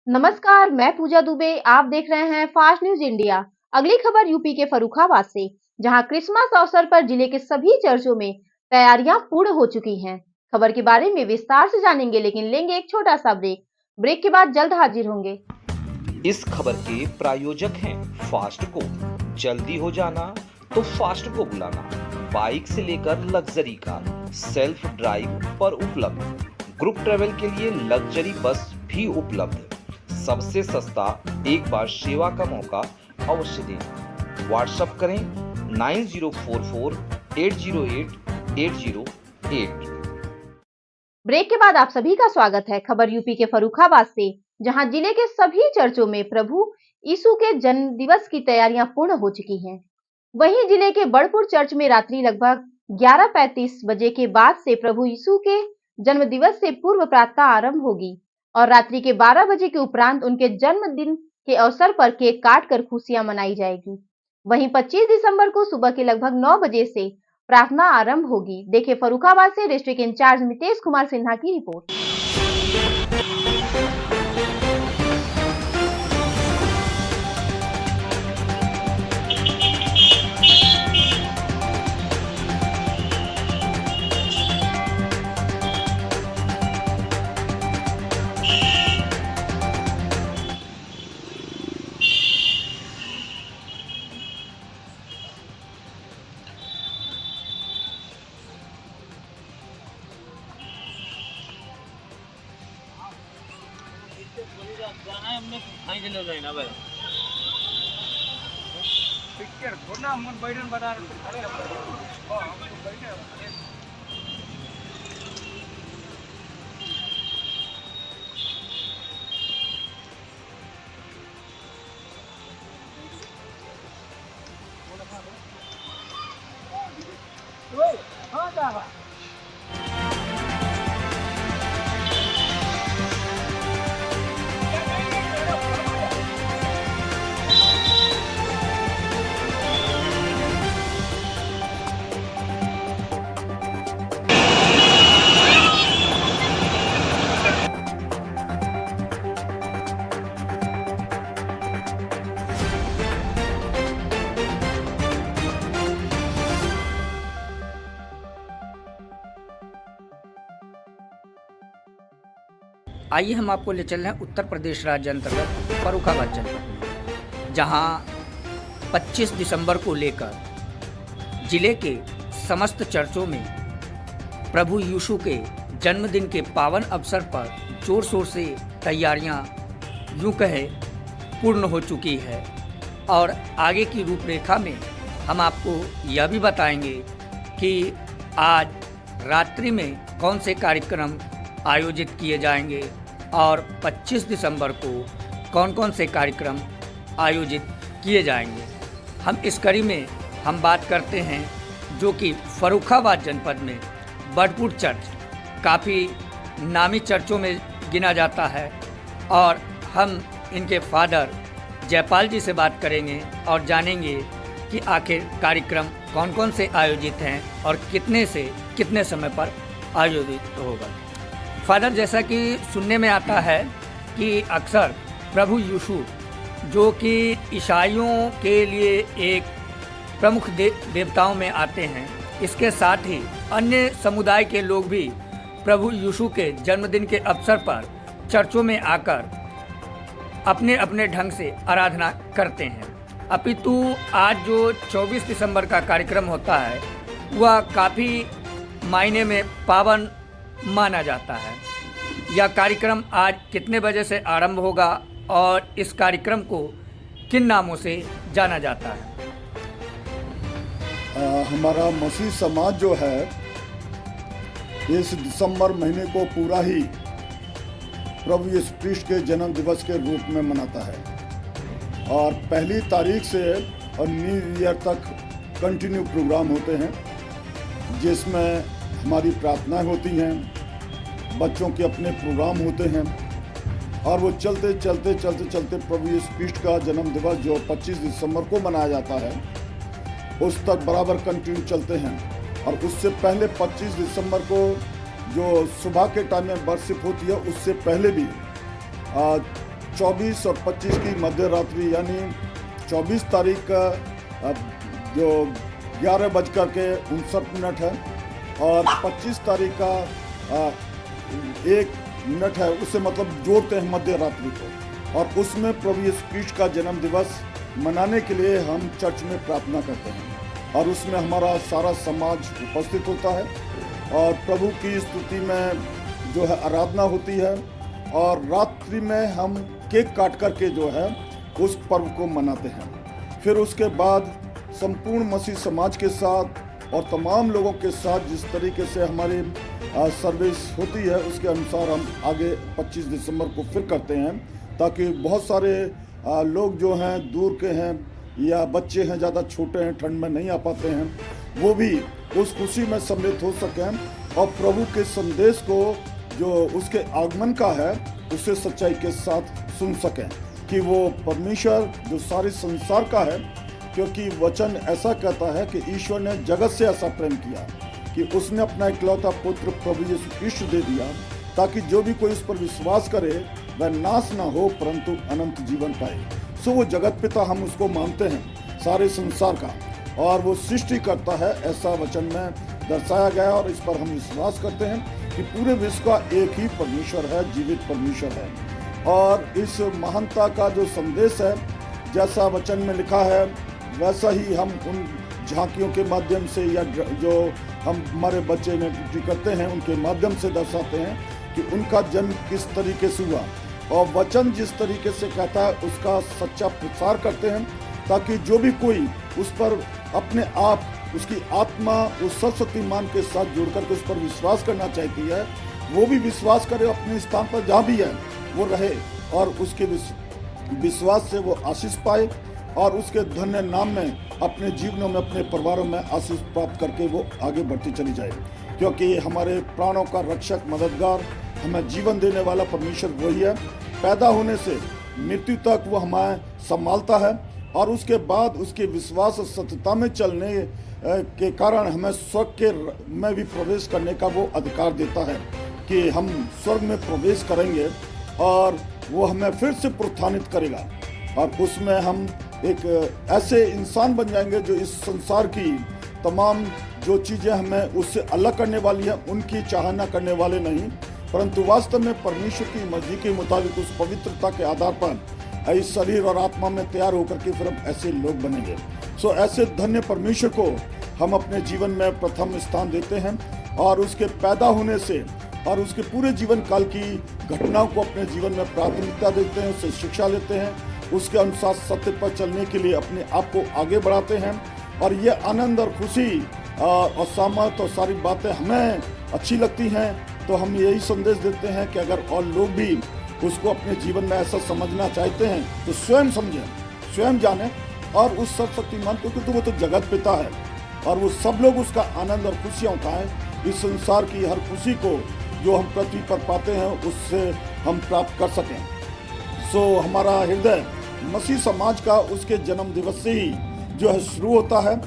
नमस्कार, मैं पूजा दुबे। आप देख रहे हैं फास्ट न्यूज इंडिया। अगली खबर यूपी के फर्रुखाबाद से, जहां क्रिसमस अवसर पर जिले के सभी चर्चों में तैयारियां पूर्ण हो चुकी हैं। खबर के बारे में विस्तार से जानेंगे, लेकिन लेंगे एक छोटा सा ब्रेक। ब्रेक के बाद जल्द हाजिर होंगे। इस खबर के प्रायोजक हैं फास्ट को। जल्दी हो जाना तो फास्ट को बुलाना। बाइक से लेकर लग्जरी कार सेल्फ ड्राइव पर उपलब्ध। ग्रुप ट्रेवल के लिए लग्जरी बस भी उपलब्ध। सबसे सस्ता एक बार सेवा का मौका अवश्य दें। व्हाट्सएप करें 9044808808। ब्रेक के बाद आप सभी का स्वागत है। खबर यूपी के फर्रुखाबाद से, जहां जिले के सभी चर्चों में प्रभु यीशु के जन्म दिवस की तैयारियां पूर्ण हो चुकी हैं। वहीं जिले के बड़पुर चर्च में रात्रि लगभग 11:35 बजे के बाद से प्रभु यीशु के जन्म दिवस से पूर्व प्रार्थना आरंभ होगी और रात्रि के 12 बजे के उपरांत उनके जन्मदिन के अवसर पर केक काटकर खुशियां मनाई जाएगी। वहीं 25 दिसंबर को सुबह के लगभग 9 बजे से प्रार्थना आरंभ होगी। देखिए फर्रुखाबाद से डिस्ट्रिक्ट इंचार्ज मितेश कुमार सिन्हा की रिपोर्ट। पिक्चर थोड़ा हम बैठन बता रहे अरे बैठे हाँ जावा आइए हम आपको ले चल रहे हैं उत्तर प्रदेश राज्य अंतर्गत फर्रुखाबाद जनपद में, जहां 25 दिसंबर को लेकर जिले के समस्त चर्चों में प्रभु यीशु के जन्मदिन के पावन अवसर पर जोर शोर से तैयारियां यूँ कहे पूर्ण हो चुकी है। और आगे की रूपरेखा में हम आपको यह भी बताएंगे कि आज रात्रि में कौन से कार्यक्रम आयोजित किए जाएंगे और 25 दिसंबर को कौन कौन से कार्यक्रम आयोजित किए जाएंगे। हम इस कड़ी में हम बात करते हैं जो कि फर्रुखाबाद जनपद में बड़पुर चर्च काफ़ी नामी चर्चों में गिना जाता है और हम इनके फादर जयपाल जी से बात करेंगे और जानेंगे कि आखिर कार्यक्रम कौन कौन से आयोजित हैं और कितने से कितने समय पर आयोजित होगा। फादर, जैसा कि सुनने में आता है कि अक्सर प्रभु यीशु जो कि ईसाइयों के लिए एक प्रमुख देवताओं में आते हैं, इसके साथ ही अन्य समुदाय के लोग भी प्रभु यीशु के जन्मदिन के अवसर पर चर्चों में आकर अपने अपने ढंग से आराधना करते हैं। अपितु आज जो 24 दिसंबर का कार्यक्रम होता है वह काफ़ी मायने में पावन माना जाता है। यह कार्यक्रम आज कितने बजे से आरंभ होगा और इस कार्यक्रम को किन नामों से जाना जाता है? हमारा मसीह समाज जो है इस दिसंबर महीने को पूरा ही प्रभु यीशु क्रिस्ट के जन्म दिवस के रूप में मनाता है और पहली तारीख से और न्यू ईयर तक कंटिन्यू प्रोग्राम होते हैं, जिसमें हमारी प्रार्थनाएं होती हैं, बच्चों के अपने प्रोग्राम होते हैं और वो चलते चलते चलते चलते प्रभु यीशु क्रिस्ट का जन्म दिवस जो 25 दिसंबर को मनाया जाता है उस तक बराबर कंटिन्यू चलते हैं। और उससे पहले 25 दिसंबर को जो सुबह के टाइम में वर्शिप होती है उससे पहले भी 24 और 25 की मध्य रात्रि यानी 24 तारीख का जो 11:59 है और 25 तारीख का 1 मिनट है, उससे मतलब जोड़ते हैं मध्य रात्रि को, और उसमें प्रभु यीशु क्रिस्ट का जन्म दिवस मनाने के लिए हम चर्च में प्रार्थना करते हैं और उसमें हमारा सारा समाज उपस्थित होता है और प्रभु की स्तुति में जो है आराधना होती है और रात्रि में हम केक काट करके जो है उस पर्व को मनाते हैं। फिर उसके बाद संपूर्ण मसीह समाज के साथ और तमाम लोगों के साथ जिस तरीके से हमारी सर्विस होती है उसके अनुसार हम आगे 25 दिसंबर को फिर करते हैं, ताकि बहुत सारे लोग जो हैं दूर के हैं या बच्चे हैं ज़्यादा छोटे हैं, ठंड में नहीं आ पाते हैं, वो भी उस खुशी में सम्मिलित हो सकें और प्रभु के संदेश को जो उसके आगमन का है उसे सच्चाई के साथ सुन सकें कि वो परमेश्वर जो सारे संसार का है, क्योंकि वचन ऐसा कहता है कि ईश्वर ने जगत से ऐसा प्रेम किया कि उसने अपना इकलौता पुत्र प्रभु यीशु क्रिस्ट दे दिया ताकि जो भी कोई इस पर विश्वास करे वह नाश ना हो परंतु अनंत जीवन पाए। सो वो जगत पिता हम उसको मानते हैं सारे संसार का, और वो सृष्टि करता है ऐसा वचन में दर्शाया गया और इस पर हम विश्वास करते हैं कि पूरे विश्व का एक ही परमेश्वर है, जीवित परमेश्वर है। और इस महानता का जो संदेश है जैसा वचन में लिखा है वैसा ही हम उन झांकियों के माध्यम से या जो हम हमारे बच्चे में ड्यूटी करते हैं उनके माध्यम से दर्शाते हैं कि उनका जन्म किस तरीके से हुआ, और वचन जिस तरीके से कहता है उसका सच्चा प्रचार करते हैं ताकि जो भी कोई उस पर अपने आप उसकी आत्मा उस सरस्वतीमान के साथ जुड़ करके उस पर विश्वास करना चाहती है वो भी विश्वास करे, अपने स्थान पर जहाँ भी है वो रहे और उसके विश्वास से वो आशीष पाए और उसके धन्य नाम में अपने जीवनों में अपने परिवारों में आशीष प्राप्त करके वो आगे बढ़ती चली जाए, क्योंकि हमारे प्राणों का रक्षक मददगार हमें जीवन देने वाला परमेश्वर वही है। पैदा होने से मृत्यु तक वो हमें संभालता है और उसके बाद उसके विश्वास और सत्यता में चलने के कारण हमें स्वर्ग के में भी प्रवेश करने का वो अधिकार देता है कि हम स्वर्ग में प्रवेश करेंगे और वो हमें फिर से प्रोत्साहित करेगा और उसमें हम एक ऐसे इंसान बन जाएंगे जो इस संसार की तमाम जो चीज़ें हमें उससे अलग करने वाली हैं उनकी चाहना करने वाले नहीं, परंतु वास्तव में परमेश्वर की मर्जी के मुताबिक उस पवित्रता के आधार पर इस शरीर और आत्मा में तैयार होकर के फिर हम ऐसे लोग बनेंगे। सो ऐसे धन्य परमेश्वर को हम अपने जीवन में प्रथम स्थान देते हैं और उसके पैदा होने से और उसके पूरे जीवन काल की घटनाओं को अपने जीवन में प्राथमिकता देते हैं, उससे शिक्षा लेते हैं, उसके अनुसार सत्य पर चलने के लिए अपने आप को आगे बढ़ाते हैं और ये आनंद और खुशी और सामर्थ और सारी बातें हमें अच्छी लगती हैं तो हम यही संदेश देते हैं कि अगर और लोग भी उसको अपने जीवन में ऐसा समझना चाहते हैं तो स्वयं समझें, स्वयं जानें और उस सर्वशक्तिमान क्योंकि वो तो जगत पिता है और वो सब लोग उसका आनंद और खुशियाँ उठाएं। इस संसार की हर खुशी को जो हम पृथ्वी पर पाते हैं उससे हम प्राप्त कर सकें। सो हमारा हृदय मसीह समाज का उसके जन्म दिवस से ही जो है शुरू होता है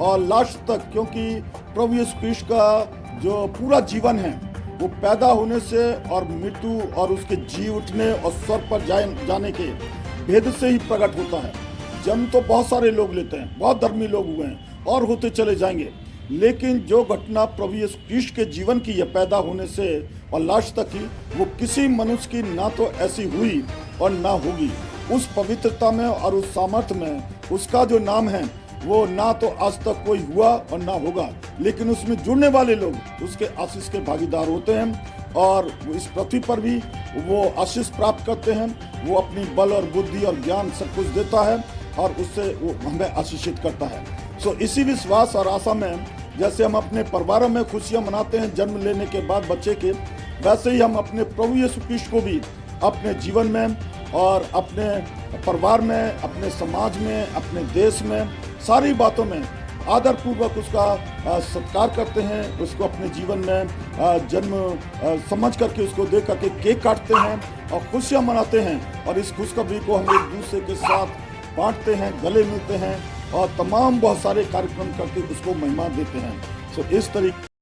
और लास्ट तक, क्योंकि प्रभु यीशु क्रिस्ट का जो पूरा जीवन है वो पैदा होने से और मृत्यु और उसके जी उठने और स्वर्ग पर जाने के भेद से ही प्रकट होता है। जन्म तो बहुत सारे लोग लेते हैं, बहुत धर्मी लोग हुए हैं और होते चले जाएंगे, लेकिन जो घटना प्रभु यीशु क्रिस्ट के जीवन की है पैदा होने से और लास्ट तक की, वो किसी मनुष्य की ना तो ऐसी हुई और ना होगी। उस पवित्रता में और उस सामर्थ्य में उसका जो नाम है वो ना तो आज तक कोई हुआ और ना होगा, लेकिन उसमें जुड़ने वाले लोग उसके आशीष के भागीदार होते हैं और इस पृथ्वी पर भी वो आशीष प्राप्त करते हैं। वो अपनी बल और बुद्धि और ज्ञान सब कुछ देता है और उससे वो हमें आशीषित करता है। सो इसी विश्वास और आशा में जैसे हम अपने परिवारों में खुशियाँ मनाते हैं जन्म लेने के बाद बच्चे के, वैसे ही हम अपने प्रभु यीशु क्रिस्ट को भी अपने जीवन में और अपने परिवार में, अपने समाज में, अपने देश में, सारी बातों में आदरपूर्वक उसका सत्कार करते हैं, उसको अपने जीवन में जन्म समझ करके उसको देख करके केक काटते हैं और खुशियाँ मनाते हैं और इस खुशखबरी को हम एक दूसरे के साथ बांटते हैं, गले मिलते हैं और तमाम बहुत सारे कार्यक्रम करके उसको महिमा देते हैं। सो इस तरीके